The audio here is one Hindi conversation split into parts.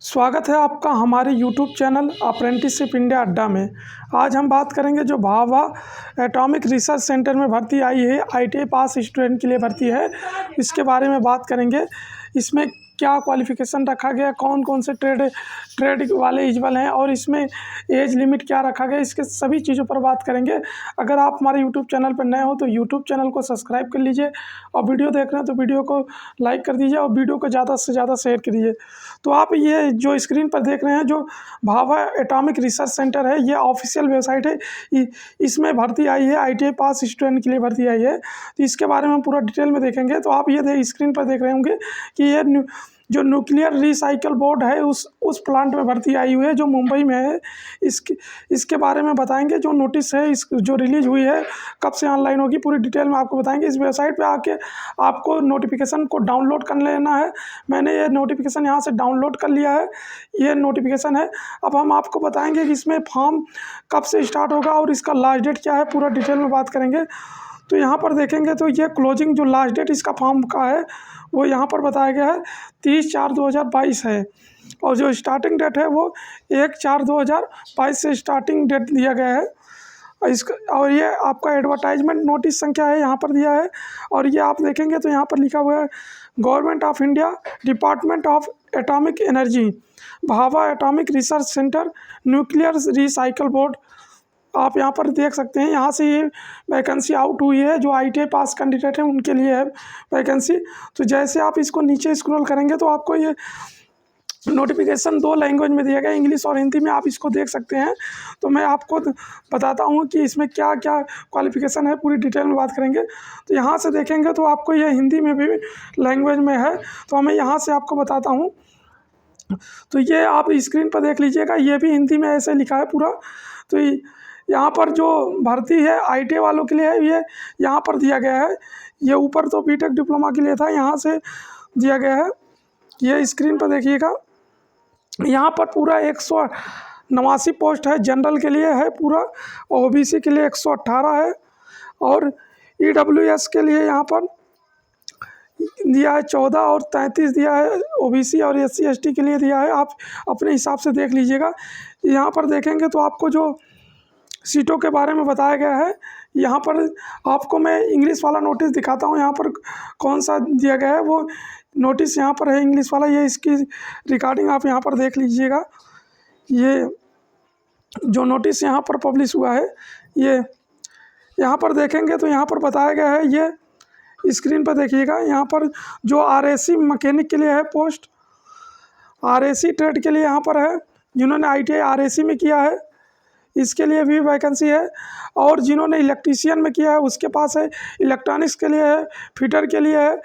स्वागत है आपका हमारे YouTube चैनल अप्रेंटिसशिप इंडिया अड्डा में। आज हम बात करेंगे जो भाभा एटॉमिक रिसर्च सेंटर में भर्ती आई है, ITI पास स्टूडेंट के लिए भर्ती है, इसके बारे में बात करेंगे। इसमें क्या क्वालिफ़िकेशन रखा गया, कौन कौन से ट्रेड वाले एलिजिबल हैं और इसमें एज लिमिट क्या रखा गया, इसके सभी चीज़ों पर बात करेंगे। अगर आप हमारे यूट्यूब चैनल पर नए हो तो यूट्यूब चैनल को सब्सक्राइब कर लीजिए और वीडियो देख रहे हैं तो वीडियो को लाइक कर दीजिए और वीडियो को ज़्यादा से ज़्यादा शेयर करिए। तो आप ये जो स्क्रीन पर देख रहे हैं जो भाभा एटॉमिक रिसर्च सेंटर है, ये ऑफिशियल वेबसाइट है। इसमें भर्ती आई है, ITI पास स्टूडेंट के लिए भर्ती आई है। तो इसके बारे में पूरा डिटेल में देखेंगे। तो आप ये स्क्रीन पर देख रहे होंगे कि ये जो न्यूक्लियर रिसाइकल बोर्ड है उस प्लांट में भर्ती आई हुई है जो मुंबई में है। इसके बारे में बताएंगे। जो नोटिस है जो रिलीज़ हुई है कब से ऑनलाइन होगी, पूरी डिटेल में आपको बताएंगे। इस वेबसाइट पे आके आपको नोटिफिकेशन को डाउनलोड कर लेना है। मैंने ये नोटिफिकेशन यहाँ से डाउनलोड कर लिया है, ये नोटिफिकेशन है। अब हम आपको बताएंगे कि इसमें फॉर्म कब से स्टार्ट होगा और इसका लास्ट डेट क्या है, पूरा डिटेल में बात करेंगे। तो यहाँ पर देखेंगे तो ये क्लोजिंग जो लास्ट डेट इसका फॉर्म का है वो यहाँ पर बताया गया है 30/4/2022 है। और जो स्टार्टिंग डेट है वो 1/4/2022 से स्टार्टिंग डेट दिया गया है। और ये आपका एडवर्टाइजमेंट नोटिस संख्या है यहाँ पर दिया है। और ये आप देखेंगे तो यहाँ पर लिखा हुआ है government of India, department of atomic energy, Bhabha atomic research centre, nuclear recycle board. आप यहाँ पर देख सकते हैं, यहाँ से ये वैकेंसी आउट हुई है। जो ITI पास कैंडिडेट हैं उनके लिए है वैकेंसी। तो जैसे आप इसको नीचे स्क्रॉल करेंगे तो आपको ये नोटिफिकेशन 2 लैंग्वेज में दिया गया, इंग्लिश और हिंदी में, आप इसको देख सकते हैं। तो मैं आपको बताता हूँ कि इसमें क्या क्या क्वालिफ़िकेशन है, पूरी डिटेल में बात करेंगे। तो यहाँ से देखेंगे तो आपको ये हिंदी में भी लैंग्वेज में है, तो मैं यहाँ से आपको बताता हूँ। तो ये आप स्क्रीन पर देख लीजिएगा, ये भी हिंदी में ऐसे लिखा है पूरा। तो यहाँ पर जो भर्ती है ITI वालों के लिए है, ये यहाँ पर दिया गया है। ये ऊपर तो BTech डिप्लोमा के लिए था, यहाँ से दिया गया है। ये स्क्रीन पर देखिएगा, यहाँ पर पूरा 189 पोस्ट है, जनरल के लिए है पूरा, OBC के लिए 118 है और EWS के लिए यहाँ पर दिया है 14 और 33 दिया है। OBC और SC ST के लिए दिया है, आप अपने हिसाब से देख लीजिएगा। यहाँ पर देखेंगे तो आपको जो सीटों के बारे में बताया गया है, यहाँ पर आपको मैं इंग्लिश वाला नोटिस दिखाता हूँ। यहाँ पर कौन सा दिया गया है वो नोटिस यहाँ पर है इंग्लिश वाला, ये इसकी रिगार्डिंग आप यहाँ पर देख लीजिएगा। ये जो नोटिस यहाँ पर पब्लिश हुआ है, ये यहाँ पर देखेंगे तो यहाँ पर बताया गया है, ये स्क्रीन पर देखिएगा। यहाँ पर जो RAC मैकेनिक के लिए है पोस्ट, RAC ट्रेड के लिए यहाँ पर है, जिन्होंने ITI RAC में किया है इसके लिए भी वैकेंसी है। और जिन्होंने इलेक्ट्रीशियन में किया है उसके पास है, इलेक्ट्रॉनिक्स के लिए है, फिटर के लिए है,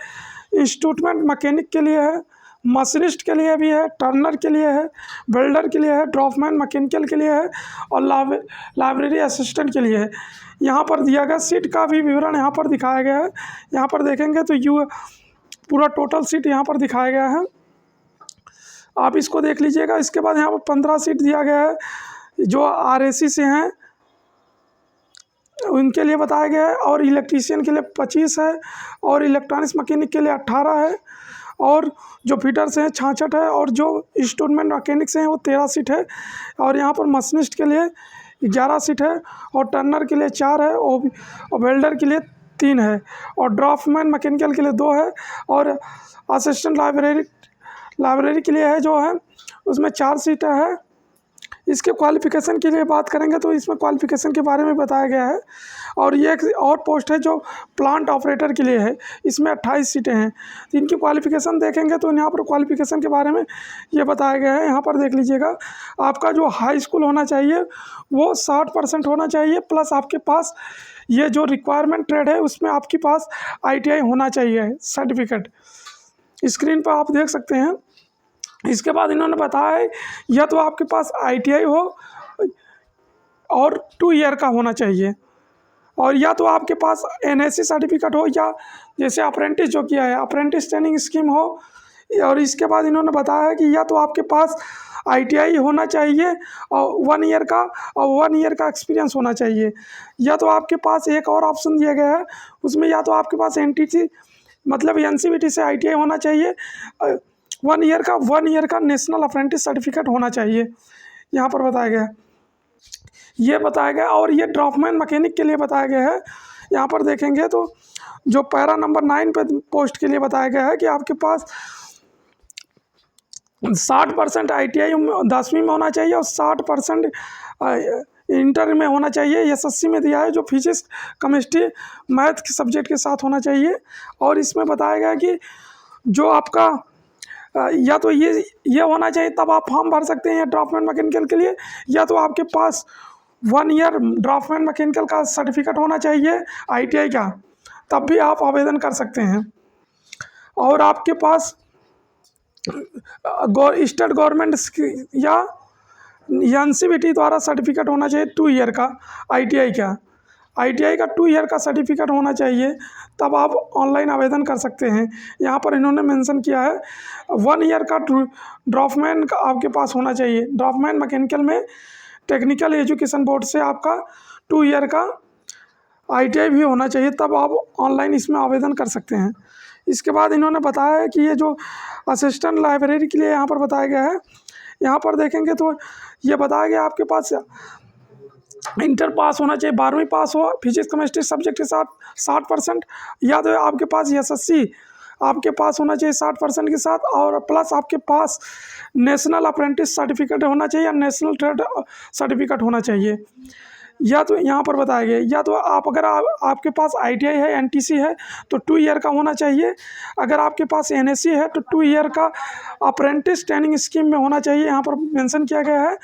इंस्ट्रूमेंट मैकेनिक के लिए है, मशीनिस्ट के लिए भी है, टर्नर के लिए है, वेल्डर के लिए है, ड्रॉपमैन मैकेनिकल के लिए है और लाइब्रेरी असिस्टेंट के लिए है। यहाँ पर दिया गया सीट का भी विवरण यहाँ पर दिखाया गया है। यहाँ पर देखेंगे तो पूरा टोटल सीट यहाँ पर दिखाया गया है, आप इसको देख लीजिएगा। इसके बाद यहाँ पर 15 सीट दिया गया है जो RAC से हैं उनके लिए बताया गया है, और इलेक्ट्रीशियन के लिए 25 है और इलेक्ट्रॉनिक्स मैकेनिक के लिए 18 है और जो फिटर्स हैं 66 है और जो इंस्ट्रूमेंट मैकेनिक्स हैं वो 13 सीट है और यहाँ पर मशीनिस्ट के लिए 11 सीट है और टर्नर के लिए 4 है और वेल्डर के लिए 3 है और ड्राफ्टमैन मैकेनिकल के लिए 2 है और असिस्टेंट लाइब्रेरी के लिए है जो है उसमें 4 सीटें है। इसके क्वालिफ़िकेशन के लिए बात करेंगे तो इसमें क्वालिफ़िकेशन के बारे में बताया गया है। और ये एक और पोस्ट है जो प्लांट ऑपरेटर के लिए है, इसमें 28 सीटें हैं। तो इनकी क्वालिफ़िकेशन देखेंगे तो यहाँ पर क्वालिफ़िकेशन के बारे में ये बताया गया है। यहाँ पर देख लीजिएगा, आपका जो हाई स्कूल होना चाहिए वो 60% होना चाहिए, प्लस आपके पास ये जो रिक्वायरमेंट ट्रेड है उसमें आपके पास ITI होना चाहिए सर्टिफिकेट। स्क्रीन पर आप देख सकते हैं। इसके बाद इन्होंने बताया है या तो आपके पास ITI हो और 2 ईयर का होना चाहिए, और या तो आपके पास NSC सर्टिफिकेट हो, या जैसे अप्रेंटिस जो किया है अप्रेंटिस ट्रेनिंग स्कीम हो। और इसके बाद इन्होंने बताया है कि या तो आपके पास ITI होना चाहिए और 1 ईयर का, और 1 ईयर का एक्सपीरियंस होना चाहिए, या तो आपके पास एक और ऑप्शन दिया गया है उसमें या तो आपके पास NTC मतलब NCVT से ITI होना चाहिए, वन ईयर का नेशनल अप्रेंटिस सर्टिफिकेट होना चाहिए, यहाँ पर बताया गया है। ये बताया गया और ये ड्रॉपमैन मैकेनिक के लिए बताया गया है। यहाँ पर देखेंगे तो जो पैरा नंबर 9 पे पोस्ट के लिए बताया गया है कि आपके पास 60% ITI 10वीं में होना चाहिए और 60% इंटर में होना चाहिए। SSC में दिया है जो फिजिक्स केमिस्ट्री मैथ के सब्जेक्ट के साथ होना चाहिए। और इसमें बताया गया कि जो आपका या तो ये होना चाहिए, तब आप फॉर्म भर सकते हैं ड्राफ्टमैन मैकेनिकल के लिए, या तो आपके पास 1 ईयर ड्राफ्टमैन मैकेनिकल का सर्टिफिकेट होना चाहिए ITI का, तब भी आप आवेदन कर सकते हैं। और आपके पास स्टेट गवर्नमेंट या NCVT द्वारा सर्टिफिकेट होना चाहिए 2 ईयर का ITI का 2 ईयर का सर्टिफिकेट होना चाहिए, तब आप ऑनलाइन आवेदन कर सकते हैं। यहाँ पर इन्होंने मेंशन किया है 1 ईयर का ड्राफ्टमैन का आपके पास होना चाहिए। ड्राफ्टमैन मैकेनिकल में टेक्निकल एजुकेशन बोर्ड से आपका 2 ईयर का ITI भी होना चाहिए, तब आप ऑनलाइन इसमें आवेदन कर सकते हैं। इसके बाद इन्होंने बताया है कि ये जो असिस्टेंट लाइब्रेरी के लिए यहाँ पर बताया गया है, यहाँ पर देखेंगे तो ये बताया गया आपके पास इंटर पास होना चाहिए, 12वीं पास हो, फिजिक्स केमिस्ट्री सब्जेक्ट के साथ 60%, या तो आपके पास SSC आपके पास होना चाहिए 60% के साथ, और प्लस आपके पास नेशनल अप्रेंटिस सर्टिफिकेट होना चाहिए या नेशनल ट्रेड सर्टिफिकेट होना चाहिए। या तो यहाँ पर बताया गया, या तो अगर आपके पास ITI है, NTC है तो 2 ईयर का होना चाहिए। अगर आपके पास NSC है तो 2 ईयर का अप्रेंटिस ट्रेनिंग स्कीम में होना चाहिए, यहाँ पर मेंशन किया गया है।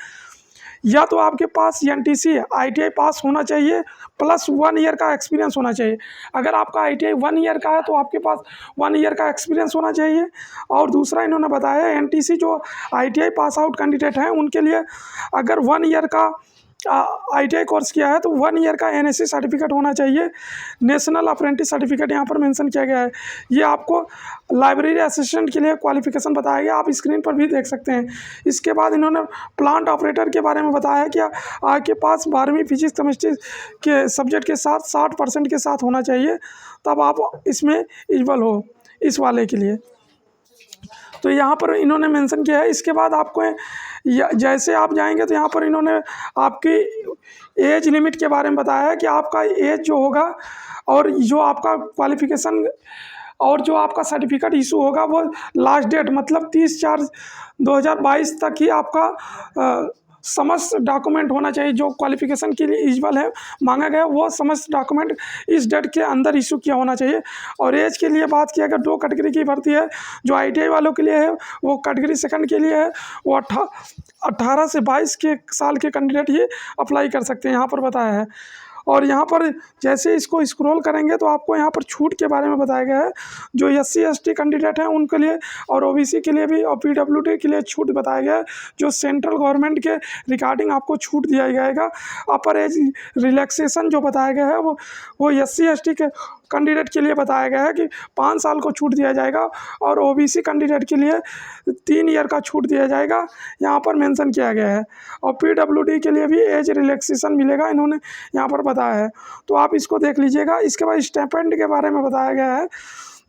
या तो आपके पास NTC ITI पास होना चाहिए प्लस 1 ईयर का एक्सपीरियंस होना चाहिए। अगर आपका ITI 1 ईयर का है तो आपके पास 1 ईयर का एक्सपीरियंस होना चाहिए। और दूसरा इन्होंने बताया है NTC जो ITI पास आउट कैंडिडेट हैं उनके लिए अगर 1 ईयर का ITI कोर्स किया है तो 1 ईयर का NSC सर्टिफिकेट होना चाहिए। नेशनल अप्रेंटिस सर्टिफिकेट यहाँ पर मेंशन किया गया है। ये आपको लाइब्रेरी असिस्टेंट के लिए क्वालिफिकेशन बताया गया, आप स्क्रीन पर भी देख सकते हैं। इसके बाद इन्होंने प्लांट ऑपरेटर के बारे में बताया कि आपके पास 12वीं फिजिक्स केमिस्ट्री के सब्जेक्ट के साथ 60% के साथ होना चाहिए, तब आप इसमें एलिजिबल हो इस वाले के लिए। तो यहाँ पर इन्होंने मेंशन किया है। इसके बाद आपको जैसे आप जाएंगे तो यहाँ पर इन्होंने आपकी एज लिमिट के बारे में बताया है कि आपका एज जो होगा और जो आपका क्वालिफ़िकेशन और जो आपका सर्टिफिकेट इशू होगा वो लास्ट डेट मतलब 30/4/2022 तक ही आपका समस्त डॉक्यूमेंट होना चाहिए। जो क्वालिफ़िकेशन के लिए एलिजिबल है मांगा गया वो समस्त डॉक्यूमेंट इस डेट के अंदर इशू किया होना चाहिए। और एज के लिए बात किया अगर 2 कैटेगरी की भर्ती है, जो ITI वालों के लिए है वो कैटेगरी सेकंड के लिए है, वो 18 से 22 के साल के कैंडिडेट ही अप्लाई कर सकते हैं, यहाँ पर बताया है। और यहाँ पर जैसे इसको स्क्रॉल करेंगे तो आपको यहाँ पर छूट के बारे में बताया गया है। जो SC ST कैंडिडेट हैं उनके लिए और OBC के लिए भी और PWD के लिए छूट बताया गया है। जो सेंट्रल गवर्नमेंट के रिगार्डिंग आपको छूट दिया जाएगा। अपर एज रिलैक्सेशन जो बताया गया है वो SC ST के कैंडिडेट के लिए बताया गया है कि 5 साल को छूट दिया जाएगा और OBC कैंडिडेट के लिए 3 ईयर का छूट दिया जाएगा, यहाँ पर मेंशन किया गया है। और PWD के लिए भी एज रिलैक्सेशन मिलेगा, इन्होंने यहाँ पर बताया है, तो आप इसको देख लीजिएगा। इसके बाद स्टाइपेंड के बारे में बताया गया है।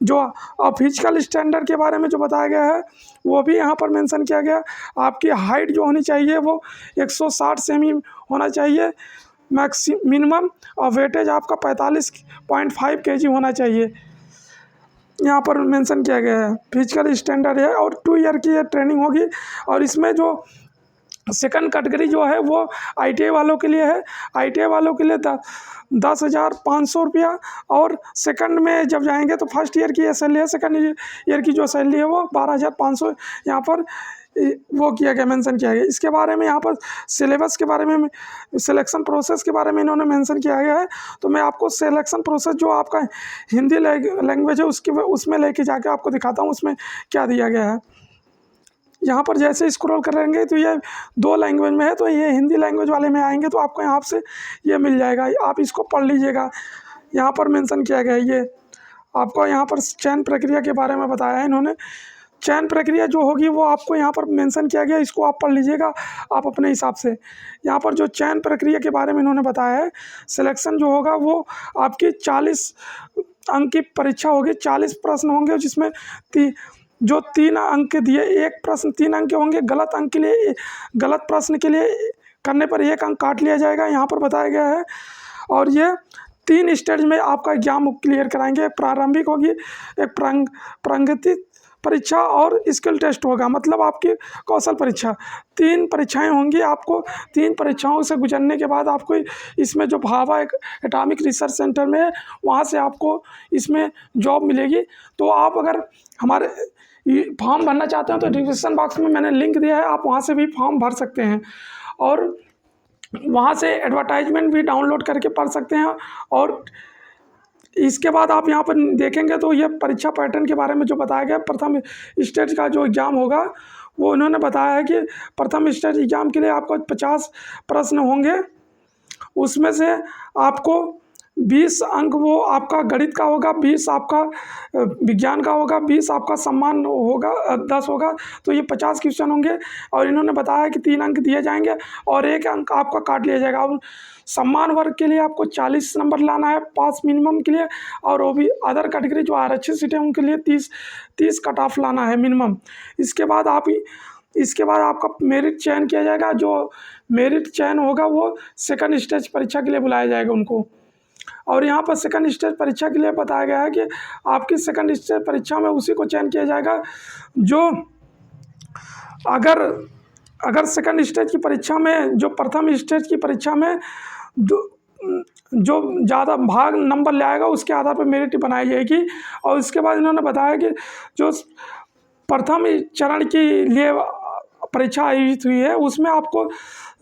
जो फिजिकल स्टैंडर्ड के बारे में जो बताया गया है वो भी यहाँ पर मेंशन किया गया। आपकी हाइट जो होनी चाहिए वो 160 सेमी होना चाहिए मिनिमम, और वेटेज आपका 45.5 kg होना चाहिए, यहाँ पर मेंशन किया गया है। फिजिकल स्टैंडर्ड है और 2 ईयर की ये ट्रेनिंग होगी। और इसमें जो सेकंड कैटेगरी जो है वो ITI वालों के लिए है। ITI वालों के लिए 10,500 रुपया, और सेकंड में जब जाएंगे तो फर्स्ट ईयर की सैलरी है, सेकंड ईयर की जो सैलरी है वो 12,500 यहाँ पर वो किया गया, मेंशन किया गया। इसके बारे में यहाँ पर सिलेबस के बारे में, सिलेक्शन प्रोसेस के बारे में इन्होंने मेंशन किया गया है। तो मैं आपको सिलेक्शन प्रोसेस जो आपका हिंदी लैंग्वेज है उसमें लेके जाके आपको दिखाता हूँ उसमें क्या दिया गया है। यहाँ पर जैसे स्क्रॉल करेंगे तो ये 2 लैंग्वेज में है, तो ये हिंदी लैंग्वेज वाले में आएंगे तो आपको यहाँ से ये मिल जाएगा, आप इसको पढ़ लीजिएगा। यहाँ पर मेंशन किया गया है, ये आपको यहाँ पर चयन प्रक्रिया के बारे में बताया है इन्होंने। चयन प्रक्रिया जो होगी वो आपको यहाँ पर मेंशन किया गया, इसको आप पढ़ लीजिएगा आप अपने हिसाब से। यहाँ पर जो चयन प्रक्रिया के बारे में इन्होंने बताया है, सिलेक्शन जो होगा वो आपकी 40 अंक की परीक्षा होगी, 40 प्रश्न होंगे जिसमें जो 3 अंक दिए, एक प्रश्न 3 अंक के होंगे, गलत अंक के लिए, गलत प्रश्न के लिए करने पर 1 अंक काट लिया जाएगा, यहाँ पर बताया गया है। और ये 3 स्टेज में आपका एग्जाम क्लियर कराएंगे। एक प्रारंभिक होगी, एक प्रारंभिक परीक्षा और स्किल टेस्ट होगा, मतलब आपकी कौशल परीक्षा। 3 परीक्षाएं होंगी। आपको 3 परीक्षाओं से गुजरने के बाद आपको इसमें जो भाभा एक एटॉमिक रिसर्च सेंटर में है, वहाँ से आपको इसमें जॉब मिलेगी। तो आप अगर हमारे फॉर्म भरना चाहते हो तो डिस्क्रिप्शन बॉक्स में मैंने लिंक दिया है, आप वहाँ से भी फॉर्म भर सकते हैं और वहाँ से एडवर्टाइजमेंट भी डाउनलोड करके पढ़ सकते हैं। और इसके बाद आप यहाँ पर देखेंगे तो ये परीक्षा पैटर्न के बारे में जो बताया गया, प्रथम स्टेज का जो एग्ज़ाम होगा वो उन्होंने बताया है कि प्रथम स्टेज एग्ज़ाम के लिए आपको 50 प्रश्न होंगे। उसमें से आपको 20 अंक वो आपका गणित का होगा, 20 आपका विज्ञान का होगा, 20 आपका सम्मान होगा, 10 होगा, तो ये 50 क्वेश्चन होंगे। और इन्होंने बताया कि 3 अंक दिए जाएंगे और 1 अंक आपका काट लिया जाएगा। और सम्मान वर्ग के लिए आपको 40 नंबर लाना है पास मिनिमम के लिए, और वो भी अदर कैटेगरी जो आरक्षित सीटें उनके लिए 30 कट ऑफ लाना है मिनिमम। इसके बाद आपका मेरिट चयन किया जाएगा। जो मेरिट चयन होगा वो सेकंड स्टेज परीक्षा के लिए बुलाया जाएगा उनको। और यहाँ पर सेकंड स्टेज परीक्षा के लिए बताया गया है कि आपकी सेकंड स्टेज परीक्षा में उसी को चयन किया जाएगा जो अगर सेकंड स्टेज की परीक्षा में, जो प्रथम स्टेज की परीक्षा में जो ज़्यादा भाग नंबर ले आएगा उसके आधार पर मेरिट बनाई जाएगी। और इसके बाद इन्होंने बताया कि जो प्रथम चरण के लिए परीक्षा आयोजित हुई है उसमें आपको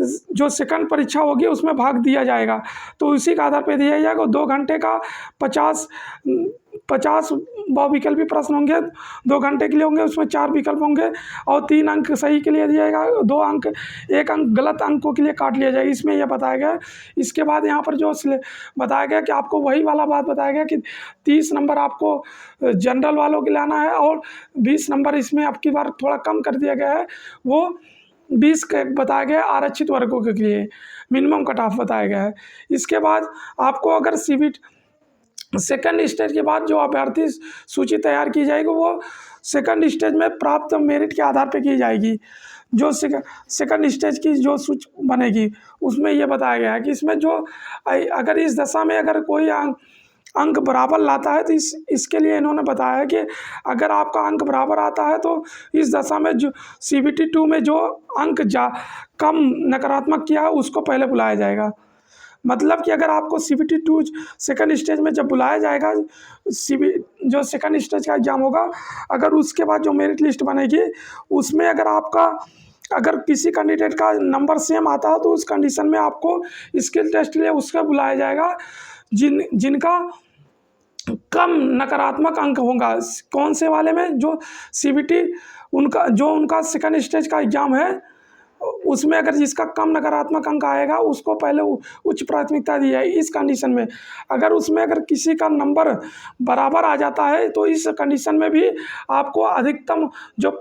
जो सेकंड परीक्षा होगी उसमें भाग दिया जाएगा, तो उसी के आधार पर दिया जाएगा। 2 घंटे का 50 बहुविकल्पी प्रश्न होंगे, 2 घंटे के लिए होंगे, उसमें 4 विकल्प होंगे और 3 अंक सही के लिए दिया जाएगा, 2 अंक, 1 अंक गलत अंकों के लिए काट लिया जाएगा, इसमें यह बताया गया। इसके बाद यहाँ पर जो बताया गया कि आपको वही वाला बात बताया गया कि 30 नंबर आपको जनरल वालों के लाना है और 20 नंबर इसमें आपकी बार थोड़ा कम कर दिया गया है, वो 20 का बताया गया आरक्षित वर्गों के लिए मिनिमम कट ऑफ बताया गया है। इसके बाद आपको अगर सेकंड स्टेज के बाद जो अभ्यर्थी सूची तैयार की जाएगी वो सेकंड स्टेज में प्राप्त मेरिट के आधार पर की जाएगी। जो सेकंड स्टेज की जो सूची बनेगी उसमें ये बताया गया है कि इसमें जो अगर इस दशा में अगर कोई अंक बराबर लाता है तो इसके लिए इन्होंने बताया है कि अगर आपका अंक बराबर आता है तो इस दशा में जो CBT 2 में जो अंक कम नकारात्मक किया है उसको पहले बुलाया जाएगा। मतलब कि अगर आपको CBT 2 सेकंड स्टेज में जब बुलाया जाएगा, जो सेकंड स्टेज का एग्ज़ाम होगा, अगर उसके बाद जो मेरिट लिस्ट बनेगी उसमें अगर किसी कैंडिडेट का नंबर सेम आता है तो उस कंडीशन में आपको स्किल टेस्ट के लिए उसका बुलाया जाएगा जिनका कम नकारात्मक अंक होगा। कौन से वाले में? जो CBT उनका सेकंड स्टेज का एग्ज़ाम है उसमें अगर जिसका कम नकारात्मक अंक आएगा उसको पहले उच्च प्राथमिकता दी जाएगी। इस कंडीशन में अगर किसी का नंबर बराबर आ जाता है तो इस कंडीशन में भी आपको अधिकतम जो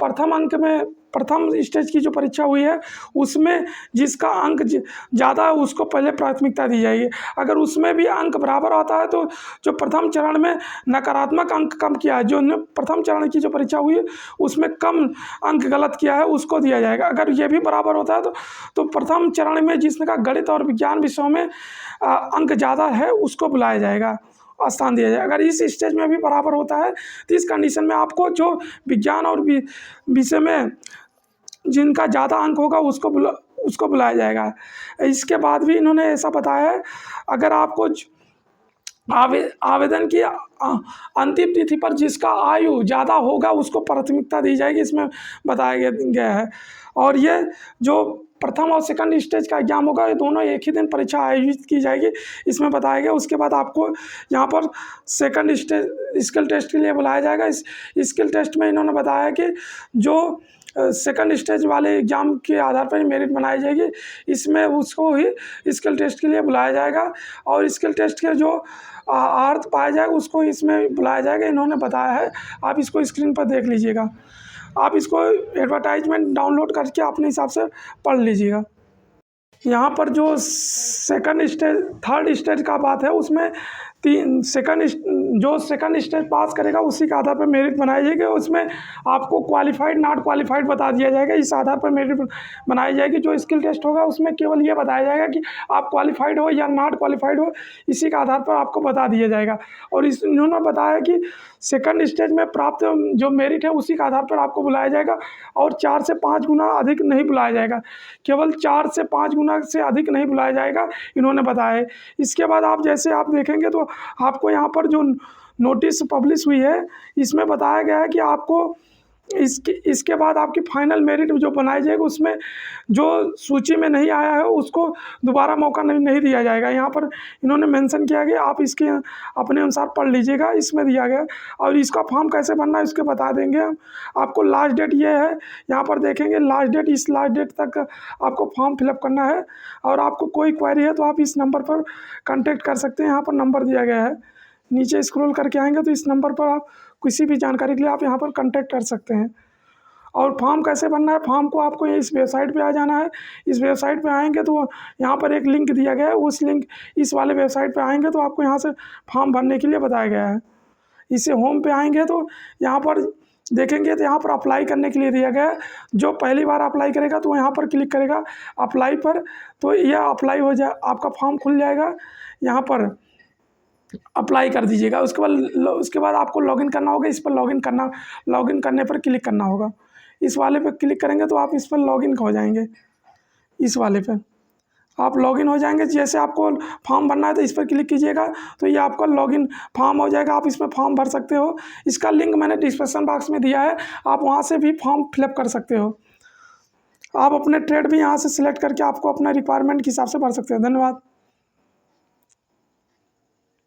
प्रथम स्टेज की जो परीक्षा हुई है उसमें जिसका अंक ज़्यादा है उसको पहले प्राथमिकता दी जाएगी। अगर उसमें भी अंक बराबर आता है तो जो प्रथम चरण में नकारात्मक अंक कम किया है, जो प्रथम चरण की जो परीक्षा हुई है उसमें कम अंक गलत किया है उसको दिया जाएगा। अगर ये भी बराबर होता है तो प्रथम चरण में जिसका गणित और विज्ञान विषयों में अंक ज़्यादा है उसको बुलाया जाएगा, स्थान दिया जाएगा। अगर इस स्टेज में भी बराबर होता है तो इस कंडीशन में आपको जो विज्ञान और विषय में जिनका ज़्यादा अंक होगा उसको बुलाया जाएगा। इसके बाद भी इन्होंने ऐसा बताया है, अगर आपको आवेदन की अंतिम तिथि पर जिसका आयु ज़्यादा होगा उसको प्राथमिकता दी जाएगी, इसमें बताया गया है। और ये जो प्रथम और सेकंड स्टेज का एग्ज़ाम होगा ये दोनों एक ही दिन परीक्षा आयोजित की जाएगी, इसमें बताया गया। उसके बाद आपको यहाँ पर सेकंड स्टेज स्किल टेस्ट के लिए बुलाया जाएगा। इस स्किल टेस्ट में इन्होंने बताया कि जो सेकंड स्टेज वाले एग्ज़ाम के आधार पर मेरिट बनाई जाएगी, इसमें उसको ही स्किल टेस्ट के लिए बुलाया जाएगा और स्किल टेस्ट के जो अर्थ पाया जाएगा उसको इसमें बुलाया जाएगा, इन्होंने बताया है। आप इसको स्क्रीन पर देख लीजिएगा, आप इसको एडवर्टाइजमेंट डाउनलोड करके अपने हिसाब से पढ़ लीजिएगा। यहाँ पर जो सेकंड स्टेज थर्ड स्टेज का बात है उसमें जो सेकंड स्टेज पास करेगा उसी के आधार पर मेरिट बनाई जाएगी। उसमें आपको क्वालिफाइड नॉट क्वालिफाइड बता दिया जाएगा। इस आधार पर मेरिट बनाई जाएगी। जो स्किल टेस्ट होगा उसमें केवल ये बताया जाएगा कि आप क्वालिफाइड हो या नॉट क्वालिफाइड हो, इसी के आधार पर आपको बता दिया जाएगा। और इन्होंने बताया कि सेकंड स्टेज में प्राप्त जो मेरिट है उसी के आधार पर आपको बुलाया जाएगा और 4 से 5 गुना अधिक नहीं बुलाया जाएगा। केवल 4 से 5 गुना से अधिक नहीं बुलाया जाएगा, इन्होंने बताया है। इसके बाद आप जैसे आप देखेंगे तो आपको यहाँ पर जो नोटिस पब्लिश हुई है इसमें बताया गया है कि आपको इसके बाद आपकी फाइनल मेरिट जो बनाई जाएगी उसमें जो सूची में नहीं आया है उसको दोबारा मौका नहीं दिया जाएगा। यहाँ पर इन्होंने मेंशन किया कि आप इसके अपने अनुसार पढ़ लीजिएगा, इसमें दिया गया। और इसका फॉर्म कैसे भरना है इसके बता देंगे हम आपको। लास्ट डेट ये है, यहाँ पर देखेंगे लास्ट डेट, इस लास्ट डेट तक आपको फॉर्म फिलअप करना है। और आपको कोई क्वेरी है तो आप इस नंबर पर कॉन्टेक्ट कर सकते हैं। यहाँ पर नंबर दिया गया है, नीचे स्क्रॉल करके आएंगे तो इस नंबर पर आप किसी भी जानकारी के लिए आप यहाँ पर कांटेक्ट कर सकते हैं। और फॉर्म कैसे भरना है, फॉर्म को आपको इस वेबसाइट पे आ जाना है। इस वेबसाइट पे आएंगे तो यहाँ पर एक लिंक दिया गया है, उस लिंक इस वाले वेबसाइट पे आएंगे तो आपको यहाँ से फॉर्म भरने के लिए बताया गया है। इससे होम पे आएंगे तो यहाँ पर देखेंगे तो यहाँ पर अप्लाई करने के लिए दिया गया है। जो पहली बार अप्लाई करेगा तो यहाँ पर क्लिक करेगा अप्लाई पर, तो यह अप्लाई हो जाए, आपका फॉर्म खुल जाएगा। यहाँ पर अप्लाई कर दीजिएगा। उसके बाद आपको लॉगिन करना होगा। इस पर लॉगिन करने पर क्लिक करना होगा। इस वाले पे क्लिक करेंगे तो आप इस पर लॉगिन हो जाएंगे। इस वाले पे आप लॉगिन हो जाएंगे। जैसे आपको फॉर्म भरना है तो इस पर क्लिक कीजिएगा तो ये आपका लॉगिन फॉर्म हो जाएगा। आप इसमें फॉर्म भर सकते हो। इसका लिंक मैंने डिस्क्रिप्शन बॉक्स में दिया है, आप वहाँ से भी फॉर्म फिलअप कर सकते हो। आप अपने ट्रेड भी यहाँ से सिलेक्ट करके आपको अपना रिक्वायरमेंट के हिसाब से भर सकते हो। धन्यवाद।